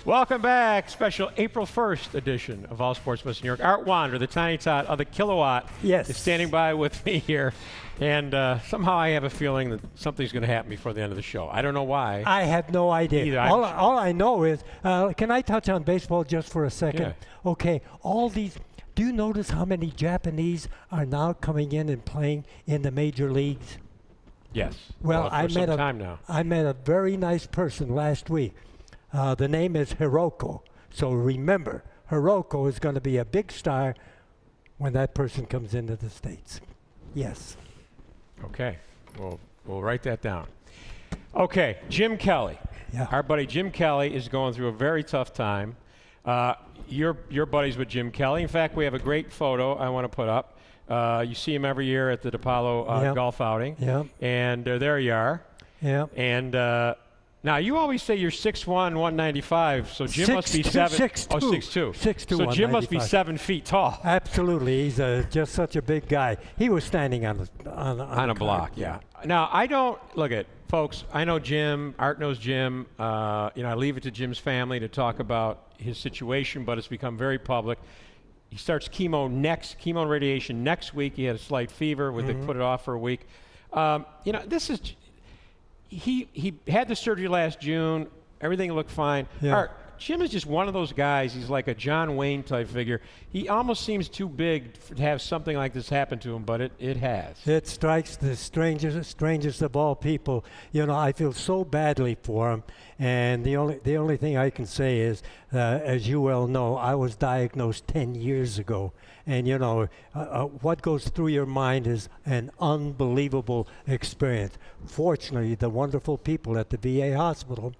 Welcome back. Special April 1st edition of All Sports West New York. Art Wander, the Tiny Tot of the Kilowatt, is standing by with me here. And somehow I have a feeling that something's going to happen before the end of the show. I don't know why. I have no idea. Either. All I know is, can I touch on baseball just for a second? Yeah. Okay, all these, do you notice how many Japanese are now coming in and playing in the major leagues? Yes. Well, I met a very nice person last week. The name is Hiroko. So remember, Hiroko is going to be a big star when that person comes into the States. Yes. Okay. We'll write that down. Okay, Jim Kelly. Yeah. Our buddy Jim Kelly is going through a very tough time. You're buddies with Jim Kelly. In fact, we have a great photo I want to put up. You see him every year at the DePaulo golf outing. Yeah. And there you are. Yeah. And now you always say you're 6'1", 195, so Jim must be 6'2". 6'2". So Jim must be 7 feet tall. Absolutely. He's just such a big guy. He was standing on a block, yeah. Now, I don't – look at folks, I know Jim. Art knows Jim. I leave it to Jim's family to talk about his situation, but it's become very public. He starts chemo and radiation next week. He had a slight fever. They put it off for a week. This is – he had the surgery last June. Everything looked fine. Yeah. Art, Jim is just one of those guys. He's like a John Wayne type figure. He almost seems too big to have something like this happen to him, but it has. It strikes the strangest of all people. I feel so badly for him. And the only thing I can say is, as you well know, I was diagnosed 10 years ago. And, what goes through your mind is an unbelievable experience. Fortunately, the wonderful people at the VA hospital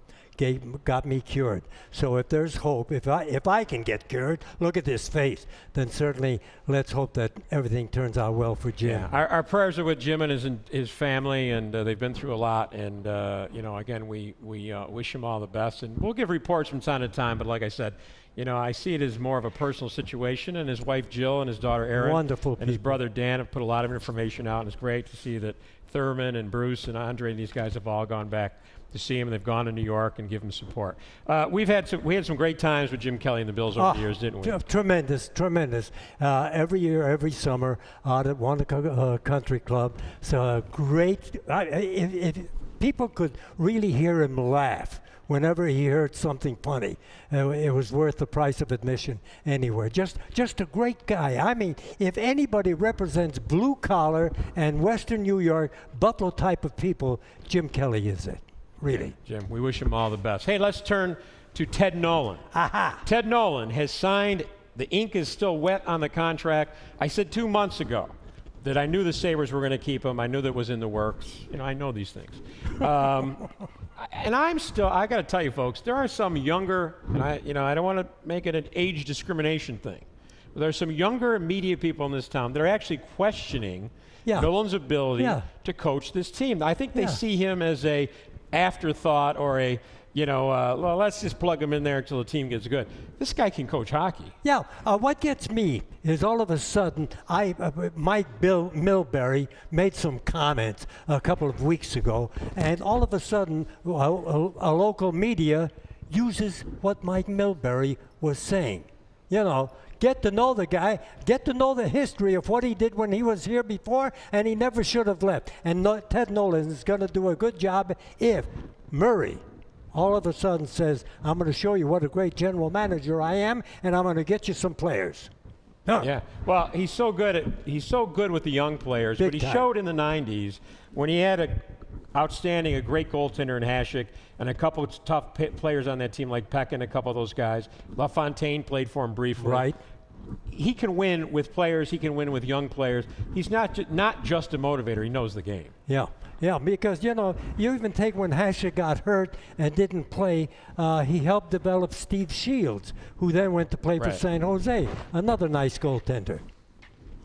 got me cured. So if there's hope, if I can get cured, look at this face, then certainly let's hope that everything turns out well for Jim. Yeah. Our prayers are with Jim and his family, and they've been through a lot. And again, we wish him all the best, and we'll give reports from time to time. But like I said, I see it as more of a personal situation, and his wife Jill and his daughter Erin, wonderful and his brother Dan have put a lot of information out, and it's great to see that Thurman and Bruce and Andre and these guys have all gone back to see him, and they've gone to New York and give him support. We had some great times with Jim Kelly and the Bills over the years, didn't we? Tremendous. Every year, every summer, out at Wanda Country Club. So great. If people could really hear him laugh whenever he heard something funny, it was worth the price of admission anywhere. Just a great guy. I mean, if anybody represents blue collar and Western New York, Buffalo type of people, Jim Kelly is it. Really. Jim, we wish him all the best. Hey, let's turn to Ted Nolan. Aha. Ted Nolan has signed. The ink is still wet on the contract. I said 2 months ago that I knew the Sabres were going to keep him. I knew that was in the works. I know these things. And I got to tell you, folks, there are some younger, and I don't want to make it an age discrimination thing, but there are some younger media people in this town that are actually questioning Nolan's ability to coach this team. I think they see him as a afterthought or well, let's just plug him in there until the team gets good. This guy can coach hockey. Yeah. What gets me is all of a sudden, Mike Milbury made some comments a couple of weeks ago, and all of a sudden, a local media uses what Mike Milbury was saying. Get to know the guy, get to know the history of what he did when he was here before, and he never should have left. And Ted Nolan is going to do a good job if Murray all of a sudden says, I'm going to show you what a great general manager I am, and I'm going to get you some players. Huh. Yeah. Well, he's so good with the young players, but he showed in the 90s when he had a great goaltender in Hasek, and a couple of tough players on that team like Peck and a couple of those guys. LaFontaine played for him briefly. Right. He can win with players. He can win with young players. He's not just a motivator. He knows the game. Yeah, because, you even take when Hasek got hurt and didn't play, he helped develop Steve Shields, who then went to play for San Jose, another nice goaltender.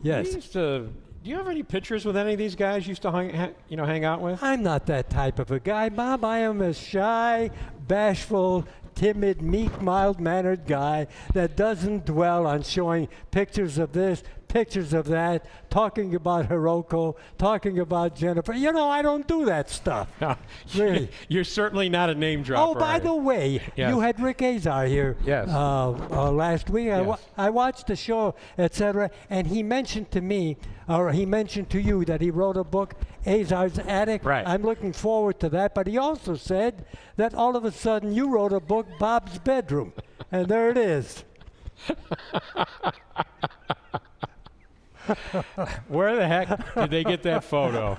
Yes. Do you have any pictures with any of these guys you used to hang out with? I'm not that type of a guy, Bob. I am a shy, bashful, timid, meek, mild-mannered guy that doesn't dwell on showing pictures of this, pictures of that, talking about Hiroko, talking about Jennifer. You know, I don't do that stuff. No, Really. You're certainly not a name dropper. Oh, by the way, Yes. you had Rick Azar here Yes. last week. Yes. I watched the show, etc., and he mentioned to me, or he mentioned to you, that he wrote a book, Azar's Attic. Right. I'm looking forward to that. But he also said that all of a sudden you wrote a book, Bob's Bedroom, and there it is. Where the heck did they get that photo?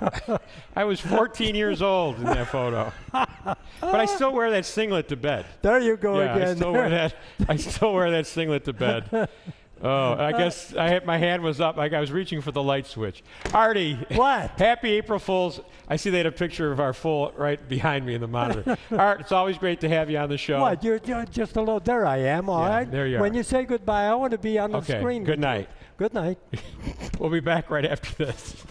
I was 14 years old in that photo. But I still wear that singlet to bed. There you go Yeah, again. I still wear that singlet to bed. Oh, I guess my hand was up. Like I was reaching for the light switch. Artie. What? Happy April Fools. I see they had a picture of our fool right behind me in the monitor. Art, it's always great to have you on the show. What? You're just a little. There I am. All Yeah, right. there you When are. you say goodbye, I want to be on the Okay, screen. good with you. night. Good night. We'll be back right after this.